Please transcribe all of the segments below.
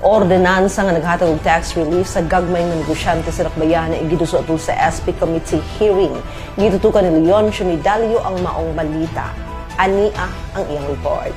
ordinansa nga naghatag og tax relief sa gagmay nga negosyante sa Dakbayan na igiduso atul sa SP Committee hearing. Gitutukan ni Leon Chumidalio ang maong balita. Ania ang iyang report.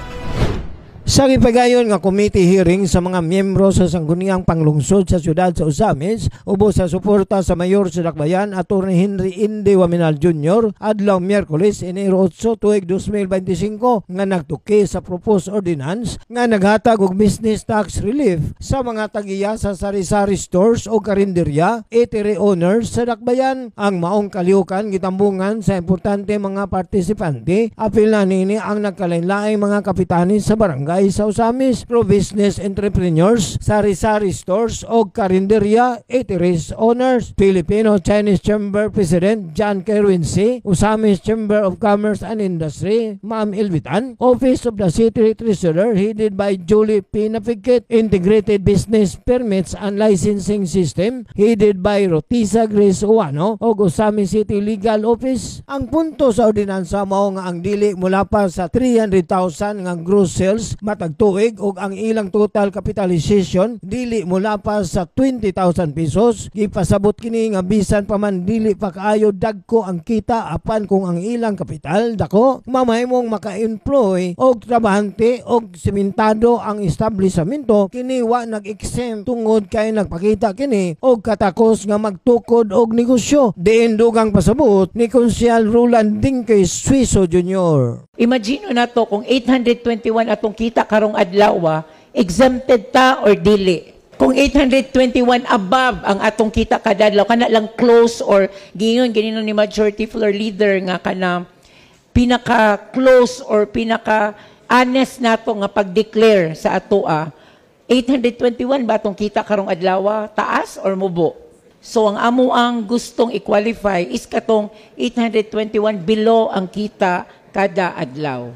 Sa gipagayon nga committee hearing sa mga miyembro sa sangguniang panglungsod sa siyudad sa Ozamis ubos sa suporta sa mayor sa Dakbayan Atty. Henry Inde Waminal Jr. adlaw Miyerkules Enero 8 tuig 2025 nga nagtuki sa proposed ordinance nga naghatag og business tax relief sa mga tagiya sa sari-sari stores o karinderya eatery owners sa Dakbayan. Ang maong kalihukan gitambungan sa importante mga partisipante apil na nini ang nagkalain-laing mga kapitanis sa barangay sa Ozamis, pro-business entrepreneurs, sari-sari stores o karinderya, eateries owners, Filipino-Chinese Chamber President John Kerwin C., Ozamis Chamber of Commerce and Industry, Ma'am Ilvitan, Office of the City Treasurer headed by Julie P. Napigkit, Integrated Business Permits and Licensing System headed by Rotisa Grace Uwano o Ozamis City Legal Office. Ang punto sa ordinansa mao nga ang dili mula pa sa 300,000 nga gross sales matagtuig ug ang ilang total capitalization dili mula pa sa 20,000 pesos. Gipasabot kini nga bisan pa man dili pa kaayo dagko ang kita apan kung ang ilang kapital dako mamahimong maka-employ og trabahante og sementado ang establishmento kini wa nag-exempt tungod kay nagpakita kini og katakos nga magtukod og negosyo. Diin dugang pasabot ni Konsyal Roland Dingke Suizo Jr. Imagine na to kung 821 atong kita karong adlaw, exempted ta or dili. Kung 821 above ang atong kita kada adlaw, kana lang close or gingon ni majority floor leader nga kana pinaka-close or pinaka-honest nato nga pag-declare sa atoa. 821 ba atong kita karong adlaw, taas or mubo? So ang amo ang gustong i-qualify is katong 821 below ang kita kada adlaw.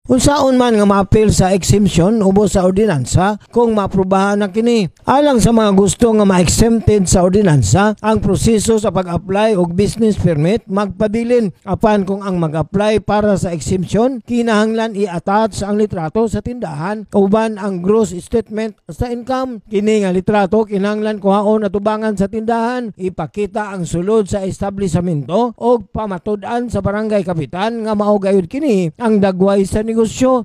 Unsaon man nga ma-appeal sa exemption ubos sa ordinansa kung maaprubahan na kini. Alang sa mga gusto nga ma-exempted sa ordinansa, ang proseso sa pag-apply og business permit magpabilin. Apan kung ang mag-apply para sa exemption, kinahanglan i-attach ang litrato sa tindahan kauban ang gross statement sa income. Kini nga litrato kinahanglan kuhaon at tubangan sa tindahan, ipakita ang sulod sa establishmento og pamatud-an sa barangay kapitan nga mao gayud kini ang dagway sa negosyo.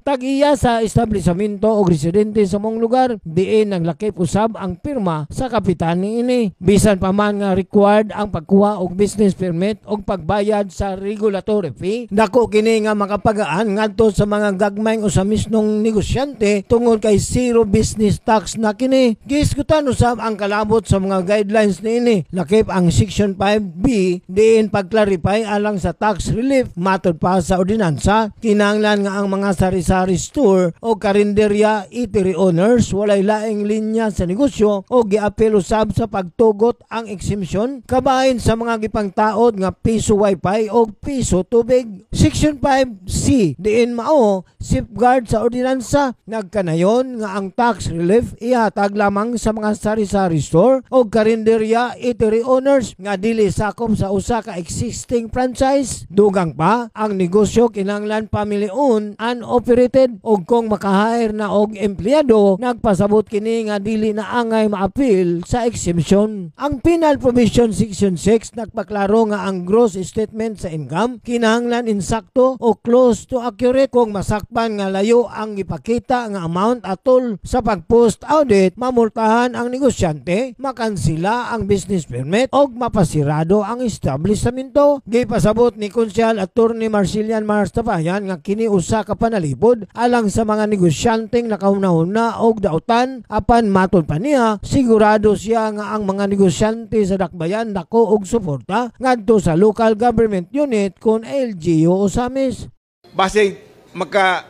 Tag-iya sa establishmento o residente sa mong lugar, diin naglakip usab ang pirma sa kapitan niini. Bisan pa man nga required ang pagkuha og business permit og pagbayad sa regulatory fee, dako kini nga makapagaan ngadto sa mga gagmay Ozamisnong negosyante tungod kay zero business tax na kini. Giskutan usab ang kalabot sa mga guidelines niini. Lakip ang Section 5B diin pag-clarify alang sa tax relief matod pa sa ordinansa. Kinahanglan nga ang mga sari-sari store o karinderya eatery owners walay laing linya sa negosyo o giapil usab sa pagtugot ang exemption kabahin sa mga gipangtaod nga piso wifi o piso tubig. Section 5C diin mao safeguard sa ordinansa nagkanayon nga ang tax relief ihatag lamang sa mga sari-sari store o karinderya eatery owners nga dili sakop sa usa ka existing franchise. Dugang pa ang negosyo kinahanglan family-owned operated og kung maka-hire na og empleyado nagpasabot kini nga dili na angay ma-appeal sa exemption. Ang Penal Provision Section 6 nagpaklaro nga ang gross statement sa income kinahanglan insakto o close to accurate. Kung masakpan nga layo ang ipakita nga amount atol sa pag-post audit, mamultahan ang negosyante, makansila ang business permit og mapasirado ang establishmento. Gipasabot ni Konsyal Atty. Marcelian Marstapayan nga kini usa ka panalipod alang sa mga negosyanteng nakauna-una og dautan apan matod pa niya sigurado siya nga ang mga negosyante sa Dakbayan dako og suporta ngadto sa local government unit kon LGU Ozamis. Base magka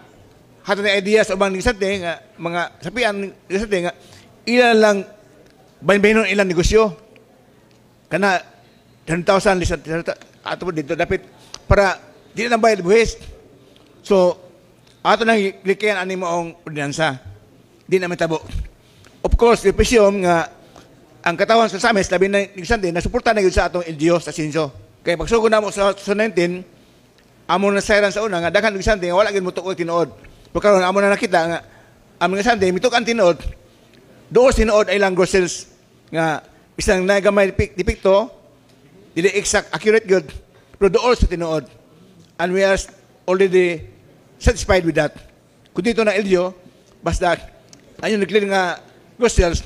hata na ideas o bang negosyante nga mga sapian negosyante nga ilan lang bain-bainon ilang negosyo kana 10,000 lisod ato dito dapat para di na bayad buhis. So ato nang likayan ani moong ordinansa. Di na matabo. Of course, we presume nga ang katawan sa Ozamis labi na negosyante na suporta na gyud sa atong LGU sa Sinso. Kay pagsugod namo sa 19 amo na sayran sa una nga daghan negosyante nga wala gyud mo tuod tinuod. Pagkaron amo na nakita nga ang negosyante mituk ang tinuod doon sinuod ay lang groceries nga isang nagamay dipikto, dili exact accurate good, pero doon sa tinuod. And we are already satisfied with that. Kung dito na LGU, basta ayun nag-clear nga groceries,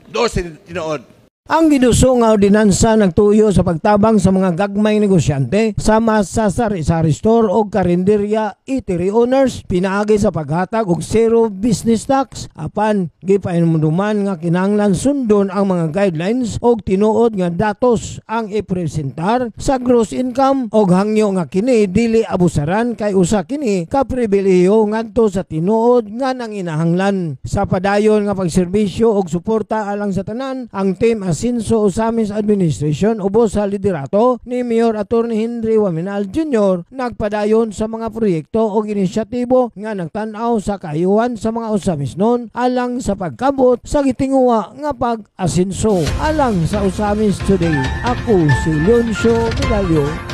doon sa tinuod. Ang ginuso nga ordinansa nagtuyo sa pagtabang sa mga gagmay negosyante sama sa sari-sari store o karinderya eatery owners pinaagi sa paghatag og zero business tax apan gipahinuman nga kinahanglan sundon ang mga guidelines og tinuod nga datos ang ipresentar sa gross income og hangyo nga kini dili abusaran kay usa kini ka pribilehiyo ngadto sa tinuod nga nang inahanglan sa padayon nga pagserbisyo og suporta alang sa tanan. Ang team Asinso Osamis Administration ubos sa liderato ni Mayor Attorney Henry Waminal Jr. nagpadayon sa mga proyekto o inisyatibo nga nagtan-aw sa kaayuhan sa mga Osamis noon alang sa pagkabot sa gitinguha nga pag-asinso. Alang sa Osamis Today, ako si Leoncio Medallo.